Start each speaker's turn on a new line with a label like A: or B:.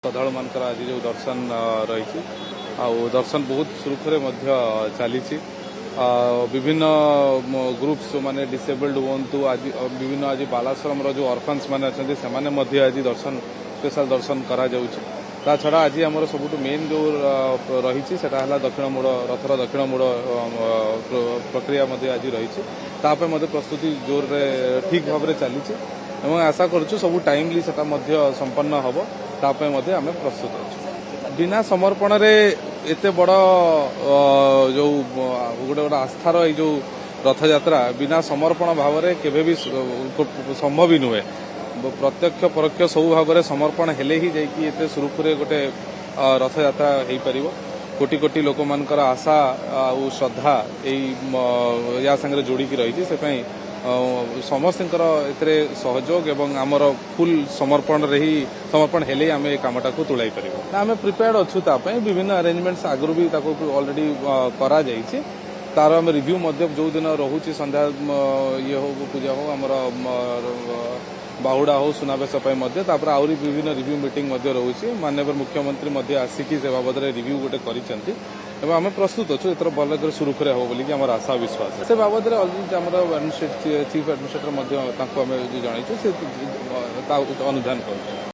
A: श्रद्धालु मानकर आज जो दर्शन रही दर्शन बहुत सुरुखुरे चली विभिन्न ग्रुप्स जो माने डिसेबल्ड हूँ आज विभिन्न आज बालाश्रम जो अर्फन्स मैंने अच्छा से आज दर्शन स्पेशल दर्शन करा ता छड़ा आज आम सब मेन जो रही दक्षिण मोड़ रथर दक्षिण मोड़ प्रक्रिया आज रही प्रस्तुति जोर ठीक भाव चली आशा करुँ सब टाइमली से संपन्न हम तापे आम प्रस्तुत अच्छे बिना समर्पण रे एते बड़ जो गोटे गोटे आस्थार जो रथ यात्रा बिना समर्पण भाव में केवे भी संभव ही नुहे प्रत्यक्ष परोक्ष सब भाव में समर्पण हेले ही जाइए एते सुरुखुरे गोटे रथ यात्रा हो पार कोटि कोटि लोक मानकर आशा आ श्रद्धा या संगे जोड़िकी रही समस्त सहयोग एवं आमर फुल समर्पण रे ही समर्पण हेले आम कामटा को तुलाई पार आम प्रिपेयर्ड अच्छु विभिन्न अरेंजमेंट्स आगु भी ऑलरेडी करा जाइए तार आम रिव्यू जो दिन रोचे संध्या ये हो पूजा हो आमर बाहुड़ा हो सुनावेश आहरी विभिन्न रिव्यू मीटिंग रोचे माननीय मुख्यमंत्री आसिकी से बाबद रिव्यू गोटे करिसेंती एवं आम प्रस्तुत अच्छु एथर भल सुरुखुरे हो बोलिकी आमर आशा विश्वास से बाबद अलरेडी आमर चीफ एडमिनिस्ट्रेटर आम जनईचु से अनुधान कर